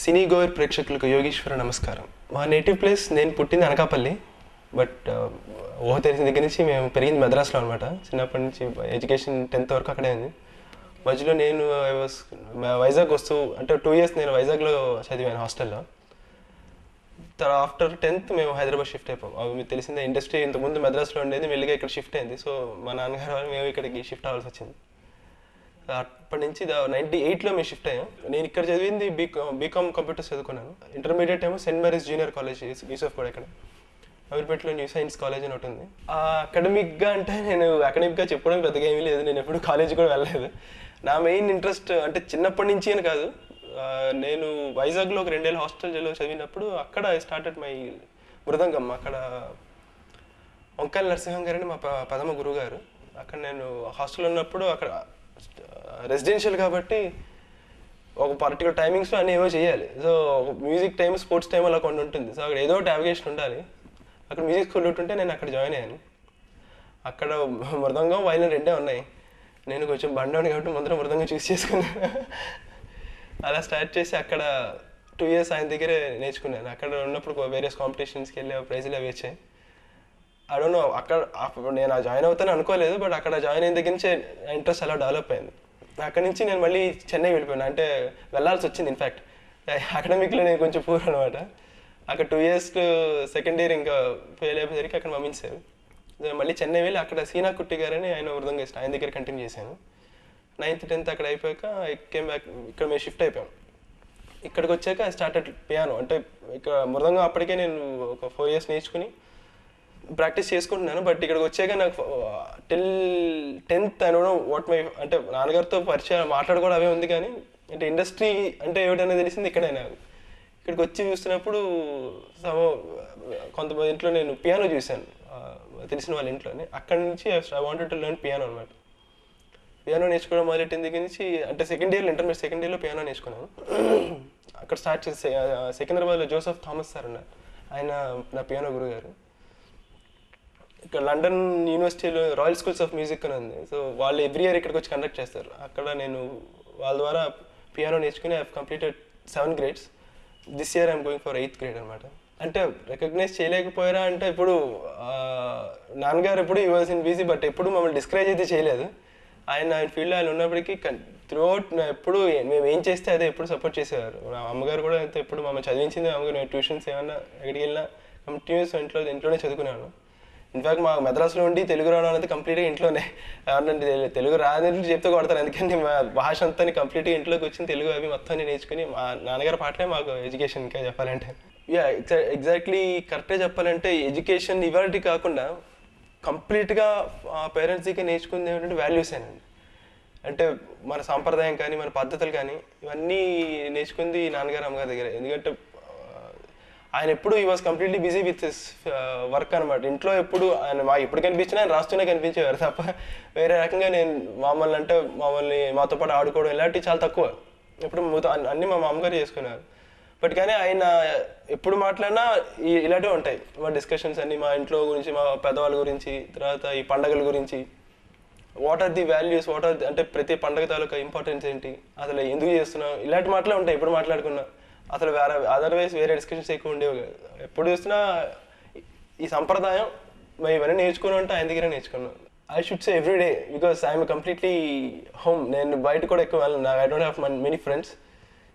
సినీ goer ప్రేక్షకులకు యోగేశ్వర నమస్కారం. మా నేటివ్ ప్లేస్, నేను పుట్టింది అనకాపల్లి, బట్ ఊహ తెలిసిన దగ్గర నుంచి మేము పెరిగింది మద్రాసులో అనమాట. చిన్నప్పటి నుంచి ఎడ్యుకేషన్ 10th వరకు అక్కడే ఉంది. మధ్యలో నేను వైజాగ్ వస్తూ అంటే 2 years నేను వైజాగ్లో చదివాను హాస్టల్లో. తర్వాత ఆఫ్టర్ 10th మేము హైదరాబాద్ షిఫ్ట్ అయిపోయాం. అవి మీకు తెలిసిందే, ఇండస్ట్రీ ఇంతకుముందు మద్రాసులో ఉండేది, మెల్లిగా ఇక్కడ షిఫ్ట్ అయింది. సో మా నాన్నగారు వాళ్ళు మేము ఇక్కడికి షిఫ్ట్ అవ్వాల్సి వచ్చింది. అప్పటి నుంచి 98లో మేము షిఫ్ట్ అయ్యాం. నేను ఇక్కడ చదివింది బీకామ్ కంప్యూటర్స్ చదువుకున్నాను. ఇంటర్మీడియట్ ఏమో Saint Mary's Junior College Yusuf కూడా ఇక్కడ అమీర్పేటలో న్యూ సైన్స్ కాలేజ్ అని ఉంటుంది. అకాడమిక్గా అంటే నేను అకాడమిక్గా చెప్పడం పెద్దగా ఏమీ లేదు, నేను ఎప్పుడు కాలేజ్ కూడా వెళ్ళలేదు. నా మెయిన్ ఇంట్రెస్ట్ అంటే చిన్నప్పటి నుంచి అని కాదు, నేను వైజాగ్లో ఒక 2 ఏళ్ళు హాస్టల్లో చదివినప్పుడు అక్కడ ఐ స్టార్టెడ్ మై మృదంగం. అక్కడ వంకాయల నరసింహం గారని మా ప్రథమ గురువు గారు. అక్కడ నేను హాస్టల్లో ఉన్నప్పుడు అక్కడ రెసిడెన్షియల్ కాబట్టి ఒక పర్టికులర్ టైమింగ్స్లో అన్నీ ఏవో చేయాలి. So music time, sports time అలా కొన్ని ఉంటుంది. సో అక్కడ ఏదో ఒకటి నావిగేషన్ ఉండాలి. అక్కడ మ్యూజిక్ స్కూల్ ఉంటుంటే నేను అక్కడ జాయిన్ అయ్యాను. అక్కడ మృదంగం, వైలిన్ 2 ఉన్నాయి. నేను కొంచెం బండోని కాబట్టి ముందర మృదంగం చూస్ చేసుకున్నాను. అలా స్టార్ట్ చేసి అక్కడ 2 years ఆయన దగ్గరే నేర్చుకున్నాను. అక్కడ ఉన్నప్పుడు వేరియస్ కాంపిటీషన్స్కి వెళ్ళి ప్రైజులు అవి వచ్చాయి. ఐ డోంట్ నో, అక్కడ నేను జాయిన్ అవుతాను అనుకోలేదు, బట్ అక్కడ జాయిన్ అయిన దగ్గర నుంచి ఇంట్రెస్ట్ అలా డెవలప్ అయింది. అక్కడి నుంచి నేను మళ్ళీ చెన్నై వెళ్ళిపోయాను, అంటే వెళ్ళాల్సి వచ్చింది. ఇన్ఫ్యాక్ట్ అకాడమిక్లో నేను కొంచెం పూర్ అనమాట. అక్కడ 2 years సెకండ్ ఇయర్ ఇంకా ఫెయిల్ అయిపోయేసరికి అక్కడ పంపించారు. మళ్ళీ చెన్నై వెళ్ళి అక్కడ సీనా కుట్టి గారని ఆయన మృదంగం ఇష్టం, ఆయన దగ్గర కంటిన్యూ చేశాను. 9th 10th అక్కడ అయిపోయాక కేమ్ బ్యాక్, ఇక్కడ మేము షిఫ్ట్ అయిపోయాం. ఇక్కడికి వచ్చాక స్టార్టెడ్ పియానో. అంటే ఇక్కడ మృదంగం అప్పటికే నేను ఒక 4 years నేర్చుకుని ప్రాక్టీస్ చేసుకుంటున్నాను. బట్ ఇక్కడికి వచ్చాక నాకు till 10th I don't know what my, అంటే నాన్నగారితో పరిచయం మాట్లాడుకోవడం అవే ఉంది, కానీ అంటే ఇండస్ట్రీ అంటే ఏమిటనేది తెలిసింది ఇక్కడే నాకు. ఇక్కడికి వచ్చి చూస్తున్నప్పుడు కొంతమంది ఇంట్లో నేను పియానో చూశాను, తెలిసిన వాళ్ళ ఇంట్లోనే. అక్కడి నుంచి I wanted to learn piano అనమాట. పియానో నేర్చుకోవడం మొదలెట్టిన దగ్గర నుంచి, అంటే సెకండ్ ఇయర్లో, ఇంటర్మీడియట్ సెకండ్ ఇయర్లో పియానో నేర్చుకున్నాను. అక్కడ స్టార్ట్ చేసి సికింద్రాబాద్లో జోసెఫ్ థామస్ సార్ ఉన్నారు, ఆయన నా పియానో గురువు గారు. ఇక్కడ లండన్ యూనివర్సిటీలో రాయల్ స్కూల్స్ ఆఫ్ మ్యూజిక్ అని ఉంది. సో వాళ్ళు ఎవ్రీ ఇయర్ ఇక్కడికి వచ్చి కండక్ట్ చేస్తారు. అక్కడ నేను వాళ్ళ ద్వారా పియానో నేర్చుకుని I have completed 7 grades. This year I'm going for 8th grade అనమాట. అంటే రికగ్నైజ్ చేయలేకపోయారా అంటే, ఇప్పుడు నాన్నగారు ఎప్పుడు ఈ వాజ్ ఇన్ బిజీ, బట్ ఎప్పుడు మమ్మల్ని డిస్కరేజ్ అయితే చేయలేదు. ఆయన ఫీల్డ్లో ఆయన ఉన్నప్పటికీ త్రూఅవుట్ ఎప్పుడు మేము ఏం చేస్తే అదే ఎప్పుడు సపోర్ట్ చేసేవారు. మా అమ్మగారు కూడా అయితే ఎప్పుడు మమ్మల్ని చదివించింది. అమ్మగారు ట్యూషన్స్ ఏమన్నా ఎక్కడికి వెళ్ళినా కంటిన్యూస్ ఇంట్లోనే చదువుకున్నాను. ఇన్ఫాక్ట్ మా మద్రాసులో ఉండి తెలుగు రావడం అనేది కంప్లీట్గా ఇంట్లోనే. ఎవరంటే తెలుగు రాదని చెప్తూ కొడతారు, ఎందుకంటే మా భాష అంతా కంప్లీట్గా ఇంట్లోకి వచ్చిన తెలుగు అవి మొత్తం నేర్చుకుని, మా నాన్నగారి పాటలే మాకు ఎడ్యుకేషన్. ఇంకా చెప్పాలంటే ఎగ్జాక్ట్లీ కరెక్ట్గా చెప్పాలంటే, ఎడ్యుకేషన్ ఇవాళ కాకుండా కంప్లీట్గా పేరెంట్స్కి నేర్చుకుంది ఏమిటంటే వాల్యూస్ ఏనండి. అంటే మన సాంప్రదాయం కానీ, మన పద్ధతులు కానీ, ఇవన్నీ నేర్చుకుంది నాన్నగారు అమ్మగారి దగ్గర. ఎందుకంటే ఆయన ఎప్పుడు ఈ was completely busy with his work అనమాట. ఇంట్లో ఎప్పుడు ఆయన ఎప్పుడు కనిపించినా ఆయన రాస్తూనే కనిపించేవారు తప్ప వేరే రకంగా నేను మమ్మల్ని మాతో పాటు ఆడుకోవడం ఇలాంటివి చాలా తక్కువ. ఎప్పుడు అన్నీ మా మామగారు చేసుకున్నారు. బట్ కానీ ఆయన ఎప్పుడు మాట్లాడినా ఇలాంటివి ఉంటాయి మా డిస్కషన్స్ అన్నీ, మా ఇంట్లో గురించి, మా పెద్దవాళ్ళ గురించి, తర్వాత ఈ పండగల గురించి, వాట్ ఆర్ ది వాల్యూస్, అంటే ప్రతి పండగ తాలూకా ఇంపార్టెన్స్ ఏంటి, అసలు ఎందుకు చేస్తున్నాం, ఇలాంటి మాటలే ఉంటాయి ఎప్పుడు మాట్లాడుకున్నా. అసలు అదర్వైజ్ వేరే డిస్కషన్స్ ఎక్కువ ఉండేవి కాదు. ఎప్పుడు చూసినా ఈ సంప్రదాయం ఇవన్నీ నేర్చుకుని ఉంటే ఆయన దగ్గర నేర్చుకున్నాను. I should say every day, because I'm completely home. నేను బయట కూడా ఎక్కువ వెళ్ళను, I don't have many friends.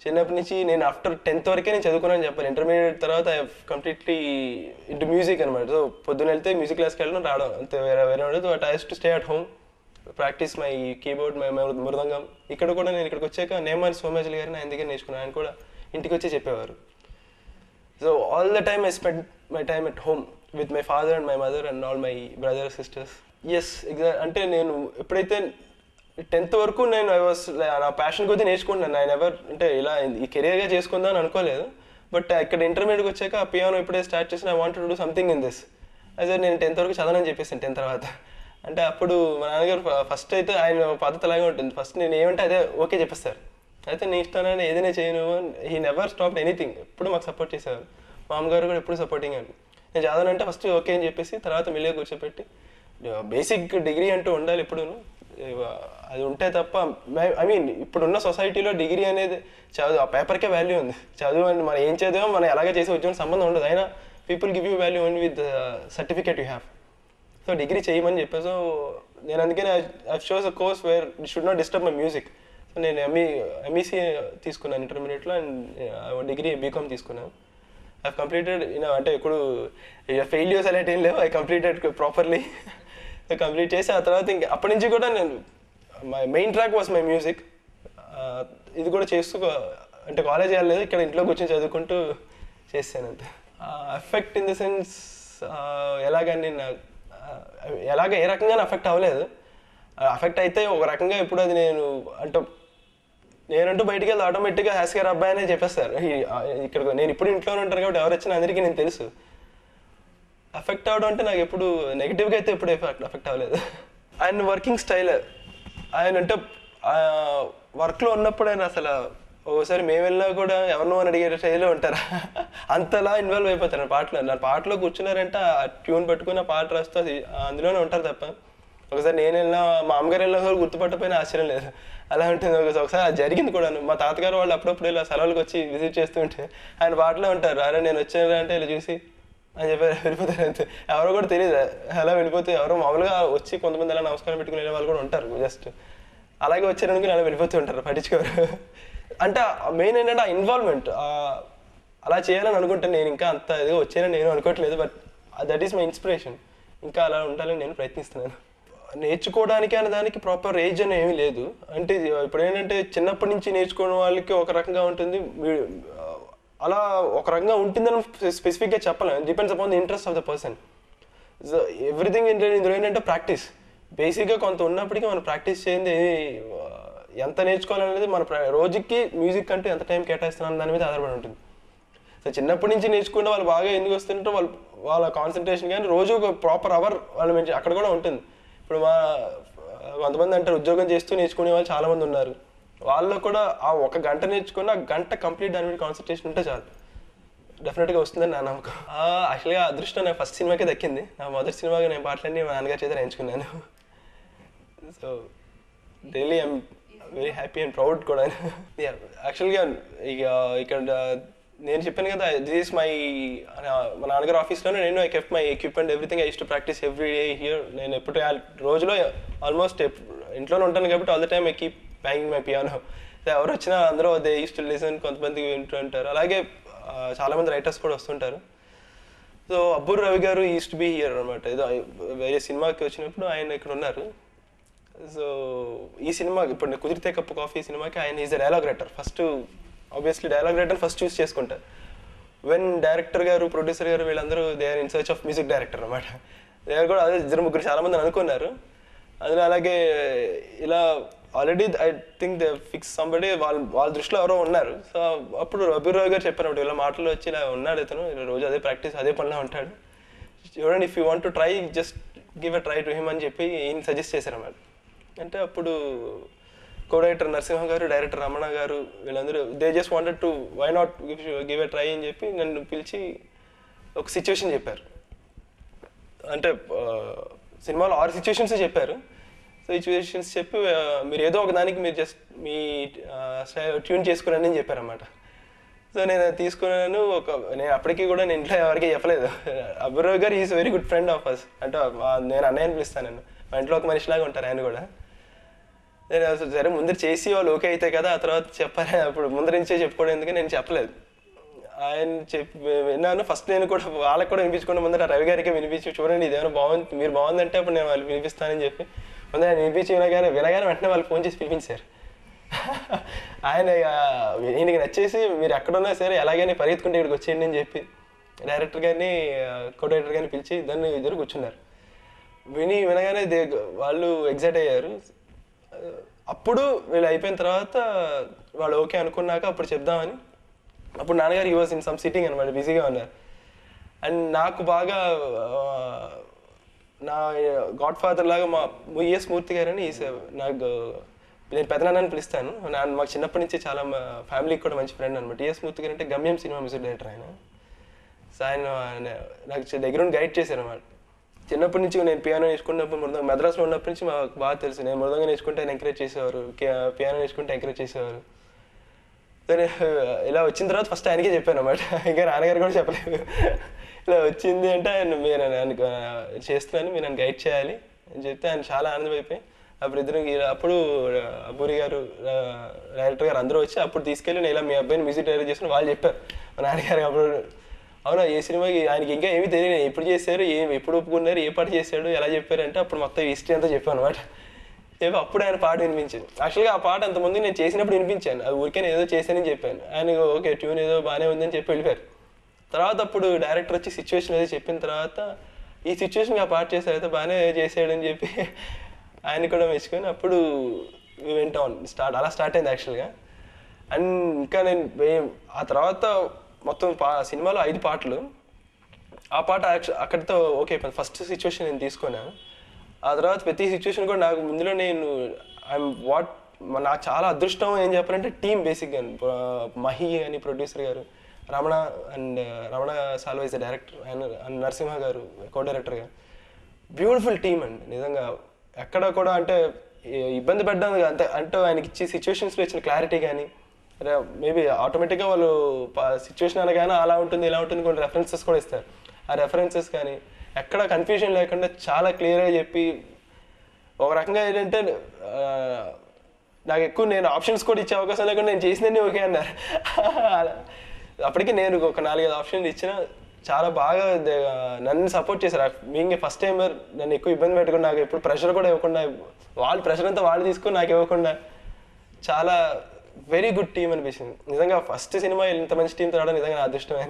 చిన్నప్పటి నుంచి నేను ఆఫ్టర్ 10th వరకే నేను చదువుకున్నాను చెప్పాను. ఇంటర్మీడియట్ తర్వాత I have completely into music అనమాట. సో పొద్దున్న వెళ్తే మ్యూజిక్ క్లాస్కి వెళ్ళడం రావడం అంతే, వేరే ఉండదు. But I have to stay at home, practice my keyboard, my mridangam. ఇక్కడ కూడా నేను ఇక్కడికి వచ్చాక నేమాన్ సోమేజల్ గారిని ఆయన దగ్గర నేర్చుకున్నాను. ఆయన కూడా ఇంటికి వచ్చి చెప్పేవారు. So all the time I spend my time at home with my father and my mother and all my brothers sisters. అంటే నేను ఎప్పుడైతే 10th వరకు నేను నా ప్యాషన్ కొద్దీ నేర్చుకుంటున్నాను. నేను అంటే ఇలా ఈ కెరియర్గా చేసుకుందాం అని అనుకోలేదు. బట్ ఇక్కడ ఇంటర్మీడియట్కి వచ్చాక ఆ పియానో ఎప్పుడే స్టార్ట్ చేసిన I wanted to do something in this. అదే నేను 10th వరకు చదవనని చెప్పేసాను 10th తర్వాత. అంటే అప్పుడు మా నాన్నగారు ఫస్ట్ అయితే ఆయన పద్ధతి అలాగే ఉంటుంది, ఫస్ట్ నేను ఏమంటే అదే ఓకే చెప్పేస్తారు. అయితే నీ ఇష్టాన్ని ఏదైనా చేయను, హీ నెవర్ స్టాప్ ఎనీథింగ్, ఎప్పుడు మాకు సపోర్ట్ చేసేవారు. మా అమ్మగారు కూడా ఎప్పుడు సపోర్టింగ్ అండి. నేను చదవనంటే ఫస్ట్ ఓకే అని చెప్పేసి తర్వాత మెల్లిగా కూర్చోపెట్టి, బేసిక్ డిగ్రీ అంటూ ఉండాలి ఎప్పుడు, అది ఉంటే తప్ప ఐ మీన్ ఇప్పుడున్న సొసైటీలో డిగ్రీ అనేది చదువు, ఆ పేపర్కే వాల్యూ ఉంది. చదువు అని మనం ఏం చదివామో మనం ఎలాగే చేసి ఉద్యోగం సంబంధం ఉండదు. అయినా people give you value only with certificate you have. So degree చేయమని చెప్పా. సో నేను అందుకనే I shows a course wear should not disturb my music. So నేను ఎంఈసీ తీసుకున్నాను ఇంటర్మీడియట్లో, అండ్ డిగ్రీ బీకామ్ తీసుకున్నాను. ఐ కంప్లీటెడ్ అంటే ఇప్పుడు ఫెయిల్యూర్స్ అలాంటి ఏం లేవు. I completed properly. కంప్లీట్ చేసి ఆ తర్వాత ఇంక అప్పటి నుంచి కూడా నేను my main track was my music. ఇది కూడా చేస్తూ అంటే కాలేజ్ వెళ్ళలేదు, ఇక్కడ ఇంట్లో కూర్చొని చదువుకుంటూ చేస్తాను అంతే. ఎఫెక్ట్ ఇన్ ద సెన్స్ ఎలాగని ఎలాగ ఏ రకంగా ఎఫెక్ట్ అవ్వలేదు. ఎఫెక్ట్ అయితే ఒక రకంగా ఇప్పుడు అది నేనంటూ బయటికి వెళ్ళి ఆటోమేటిక్గా హ్యాస్కేర్ అబ్బాయి అనే చెప్పేస్తారు. ఇక్కడ నేను ఇప్పుడు ఇంట్లోనే ఉంటాను కాబట్టి ఎవరు వచ్చినా అందరికీ నేను తెలుసు. ఎఫెక్ట్ అవ్వడం అంటే నాకు ఎప్పుడు నెగిటివ్గా అయితే ఎప్పుడు ఎఫెక్ట్ అవ్వలేదు. ఆయన వర్కింగ్ స్టైల్, ఆయన అంటే వర్క్లో ఉన్నప్పుడు ఆయన అసలు ఒకసారి మేము వెళ్ళినా కూడా ఎవరినో అని అడిగే స్టైల్లో ఉంటారా, అంతలా ఇన్వాల్వ్ అయిపోతారు నా పాటలో కూర్చున్నారంటే ఆ ట్యూన్ పట్టుకుని ఆ పాట రాస్తూ అందులోనే ఉంటారు తప్ప. ఒకసారి నేను వెళ్ళినా మా అమ్మగారు వెళ్ళినా కూడా గుర్తుపట్టకపోయినా ఆశ్చర్యం లేదు, అలా ఉంటుంది. ఒకసారి అది జరిగింది కూడా. మా తాతగారు వాళ్ళు అప్పుడప్పుడు ఇలా సెలవులకు వచ్చి విజిట్ చేస్తుంటే ఆయన పాటలో ఉంటారు. అరే నేను వచ్చాను అంటే ఇలా చూసి అని చెప్పి వెళ్ళిపోతారు అంతే. ఎవరో కూడా తెలియదు అలా వెళ్ళిపోతే. ఎవరో మామూలుగా వచ్చి కొంతమంది అలా నమస్కారం పెట్టుకునే వాళ్ళు కూడా ఉంటారు, జస్ట్ అలాగే వచ్చారనుకుని అలా వెళ్ళిపోతూ ఉంటారు, పట్టించుకోరు. అంటే మెయిన్ ఏంటంటే ఆ ఇన్వాల్వ్మెంట్, అలా చేయాలని అనుకుంటాను. నేను ఇంకా అంత ఇదిగా వచ్చానని నేను అనుకోవట్లేదు, but that is my inspiration. ఇంకా అలా ఉండాలని నేను ప్రయత్నిస్తున్నాను. నేర్చుకోవడానికి అనే దానికి ప్రాపర్ ఏజ్ అని ఏమీ లేదు. అంటే ఇప్పుడు ఏంటంటే చిన్నప్పటి నుంచి నేర్చుకునే వాళ్ళకి ఒక రకంగా ఉంటుంది, అలా ఒక రకంగా ఉంటుందని స్పెసిఫిక్గా చెప్పలేము. Depends upon the interest of the person. So everything ఇందులో ఏంటంటే ప్రాక్టీస్. బేసిక్గా కొంత ఉన్నప్పటికీ మనం ప్రాక్టీస్ చేయండి. ఎంత నేర్చుకోవాలనేది మన రోజుకి మ్యూజిక్ అంటూ ఎంత టైం కేటాయిస్తున్నాం దాని మీద ఆధారపడి ఉంటుంది. సో చిన్నప్పటి నుంచి నేర్చుకుంటే వాళ్ళు బాగా ఎందుకు వస్తుంటే వాళ్ళ కాన్సన్ట్రేషన్ కానీ రోజు ఒక ప్రాపర్ అవర్ వాళ్ళు అక్కడ కూడా ఉంటుంది. ఇప్పుడు కొంతమంది అంటారు ఉద్యోగం చేస్తూ నేర్చుకునే వాళ్ళు చాలామంది ఉన్నారు. వాళ్ళు కూడా ఆ ఒక గంట నేర్చుకుని ఆ గంట కంప్లీట్ దాని మీద కాన్సన్ట్రేషన్ ఉంటే చాలు, డెఫినెట్గా వస్తుందని నా నమ్మకం. యాక్చువల్గా అదృష్టం నా ఫస్ట్ సినిమాకే దక్కింది. నా మొదటి సినిమాగా నేను పాటలన్నీ మా నాన్నగారి చేత నేర్చుకున్నాను. So really I'm very happy and proud కూడా. యాక్చువల్గా ఇక్కడ నేను చెప్పాను కదా, దిస్ ఈస్ మై మా నాన్నగారి ఆఫీస్లోనే నేను I kept my equipment everything. I use to practice every day here. నేను ఎప్పుడు రోజులో ఆల్మోస్ట్ ఇంట్లోనే ఉంటాను కాబట్టి all the time I keep banging my piano. ఎవరు వచ్చినా అందరూ దే యూస్ టు లిసన్, కొంతమంది వింటూ ఉంటారు. అలాగే చాలామంది రైటర్స్ కూడా వస్తుంటారు. సో అబ్బూర్ రవి గారు యూస్ టు బీ హియర్ అనమాట. ఏదో వేరే సినిమాకి వచ్చినప్పుడు ఆయన ఇక్కడ ఉన్నారు. సో ఈ సినిమా ఇప్పుడు కుదిరితే కప్పు కాఫీ సినిమాకి ఆయన is a dialogue writer. First obviously dialogue writer first choose చేసుకుంటారు. వెన్ డైరెక్టర్ గారు, ప్రొడ్యూసర్ గారు వీళ్ళందరూ they are in search of music director అనమాట. దగ్గర కూడా అదే ఇద్దరు ముగ్గురు చాలామంది అనుకున్నారు. అందులో అలాగే ఇలా already I think they fix somebody వాళ్ళ దృష్టిలో ఎవరో ఉన్నారు. సో అప్పుడు అబ్బూర్ రవి గారు చెప్పారు, ఇలా మాటలు వచ్చి ఇలా ఉన్నాడు ఇతను, రోజు అదే ప్రాక్టీస్ అదే పనిలో ఉంటాడు, చూడండి if you want to try just give a try to him అని చెప్పి ఈయన సజెస్ట్ చేశారు అన్నమాట. అంటే అప్పుడు కో డైరెక్టర్ నరసింహ గారు, డైరెక్టర్ రమణ గారు వీళ్ళందరూ they just wanted to why not give a try అని చెప్పి నన్ను పిలిచి ఒక సిచ్యువేషన్ చెప్పారు. అంటే సినిమాలో 6 సిచ్యువేషన్స్ చెప్పారు. సో సిచ్యువేషన్స్ చెప్పి మీరు ఏదో ఒక దానికి మీరు జస్ట్ మీ ట్యూన్ చేసుకున్నాను అని చెప్పారన్నమాట. సో నేను తీసుకున్నాను. నేను అప్పటికీ కూడా నేను ఇంట్లో ఎవరికి చెప్పలేదు. Abburi Ravi garu is very good friend of us. అంటే నేను అన్నయ్యని పిలుస్తాను, నేను మా ఇంట్లో ఒక మనిషిలాగా ఉంటారు ఆయన కూడా. నేను అసలు సరే ముందర చేసి వాళ్ళు ఓకే అయితే కదా ఆ తర్వాత చెప్పాలి, అప్పుడు ముందర నుంచే చెప్పుకోవడం ఎందుకు నేను చెప్పలేదు. ఆయన విన్నాను. ఫస్ట్ నేను కూడా వాళ్ళకి కూడా వినిపించుకున్న ముందర రవి గారికి వినిపించి చూడండి ఇదేమైనా బాగుంది, మీరు బాగుందంటే అప్పుడు నేను వాళ్ళు వినిపిస్తానని చెప్పి ముందర ఆయన వినిపించి వినగానే వెంటనే వాళ్ళు ఫోన్ చేసి పిలిపించారు. ఆయన ఈయనకి నచ్చేసి మీరు ఎక్కడున్నా సరే ఎలాగైనా పరిగెత్తుకుంటే ఇక్కడికి వచ్చేయండి అని చెప్పి డైరెక్టర్ గారిని, కో డైరెక్టర్ గారిని పిలిచి దాన్ని ఇద్దరు కూర్చున్నారు. వినగానే వాళ్ళు ఎగ్జైట్ అయ్యారు. అప్పుడు వీళ్ళు అయిపోయిన తర్వాత వాళ్ళు ఓకే అనుకున్నాక అప్పుడు చెప్దామని, అప్పుడు నాన్నగారు he was in some sitting అనమాట, బిజీగా ఉన్నారు. అండ్ నాకు బాగా నా గాడ్ ఫాదర్ లాగా మా ఈఎస్ మూర్తి గారని నాకు నేను పెదనాన్నని పిలుస్తాను. మాకు చిన్నప్పటి నుంచి చాలా ఫ్యామిలీకి కూడా మంచి ఫ్రెండ్ అనమాట. ఈఎస్ మూర్తి గారు అంటే గమ్యం సినిమా మ్యూజిక్ డైరెక్టర్ ఆయన. సో ఆయన నాకు దగ్గర గైడ్ చేశారు అన్నమాట. చిన్నప్పటి నుంచి నేను పియానో నేర్చుకున్నప్పుడు మృదంగం మద్రాసులో ఉన్నప్పటి నుంచి మాకు బాగా తెలుసు. నేను మృదంగం నేర్చుకుంటే ఆయన ఎంకరేజ్ చేసేవారు, పియానో నేర్చుకుంటే ఎంకరేజ్ చేసేవారు. సరే ఇలా వచ్చిన తర్వాత ఫస్ట్ ఆయనకే చెప్పాను అన్నమాట, ఇంకా నాన్నగారు కూడా చెప్పలేదు. ఇలా వచ్చింది అంటే మీరు నన్ను చేస్తున్నాను, మీరు నన్ను గైడ్ చేయాలి అని చెప్తే ఆయన చాలా ఆనందమైపోయి అప్పుడు ఇద్దరు అప్పుడు అబ్బూరి గారు డైరెక్టర్ గారు అందరూ వచ్చి అప్పుడు తీసుకెళ్ళి నేను ఇలా మీ అబ్బాయిని మ్యూజిక్ డైరెక్ట్ చేసిన వాళ్ళు చెప్పారు మా నాన్నగారు. అప్పుడు అవునా ఏ సినిమాకి ఆయనకి ఇంకా ఏమీ తెలియదు, ఎప్పుడు చేశారు, ఎప్పుడు ఒప్పుకున్నారు, ఏ పాట చేశాడు, ఎలా చెప్పారంటే అప్పుడు మొత్తం హిస్టరీ అంతా చెప్పాను అనమాట. చెప్పి అప్పుడు ఆయన పాట వినిపించింది. యాక్చువల్గా ఆ పాట అంతమంది నేను చేసినప్పుడు వినిపించాను, అది ఊరికే ఏదో చేశానని చెప్పాను. ఆయన ఓకే ట్యూన్ ఏదో బాగానే ఉందని చెప్పి వెళ్ళిపోయారు. తర్వాత అప్పుడు డైరెక్టర్ వచ్చి సిచ్యువేషన్ ఏదో చెప్పిన తర్వాత ఈ సిచ్యువేషన్కి ఆ పాట చేశారు అయితే బాగానే చేసాడని చెప్పి ఆయన కూడా మెచ్చుకొని అప్పుడు వెంట అలా స్టార్ట్ అయింది యాక్చువల్గా. అండ్ ఇంకా నేను ఆ తర్వాత మొత్తం సినిమాలో 5 పాటలు. ఆ పాట అక్కడితో ఓకే ఫస్ట్ సిచ్యువేషన్ నేను తీసుకున్నాను. ఆ తర్వాత ప్రతి సిచ్యువేషన్ కూడా నాకు ముందులో నేను నాకు చాలా అదృష్టం ఏం చెప్పాలంటే టీమ్ బేసిక్గా మహి అని ప్రొడ్యూసర్ గారు, Ramana Salva is the director, and Narasimha garu co director గారు. బ్యూటిఫుల్ టీమ్ అండి నిజంగా. ఎక్కడ కూడా అంటే ఇబ్బంది పడ్డాను అంటే ఆయనకి ఇచ్చే సిచ్యువేషన్స్లో ఇచ్చిన క్లారిటీ కానీ మేబీ ఆటోమేటిక్గా వాళ్ళు సిచ్యువేషన్ అనగానే అలా ఉంటుంది ఇలా ఉంటుంది కొన్ని రెఫరెన్సెస్ కూడా ఇస్తారు. ఆ రెఫరెన్సెస్ కానీ ఎక్కడ కన్ఫ్యూజన్ లేకుండా చాలా క్లియర్గా చెప్పి ఒక రకంగా ఏంటంటే నాకు ఎక్కువ నేను ఆప్షన్స్ కూడా ఇచ్చే అవకాశం లేకుండా నేను చేసిందని ఓకే అన్నారు. అప్పటికి నేను ఒక 4-5 ఆప్షన్లు ఇచ్చిన చాలా బాగా నన్ను సపోర్ట్ చేశారు. బీయింగ్ ఫస్ట్ టైమర్ నన్ను ఎక్కువ ఇబ్బంది పెట్టకుండా నాకు ఎప్పుడు ప్రెషర్ కూడా ఇవ్వకుండా వాళ్ళు ప్రెషర్ అంతా వాళ్ళు తీసుకొని నాకు ఇవ్వకుండా చాలా వెరీ గుడ్ టీమ్ అనిపించింది నిజంగా. ఫస్ట్ సినిమా ఇంత మంచి టీంతో రావడం నిజంగా నా అదృష్టమే.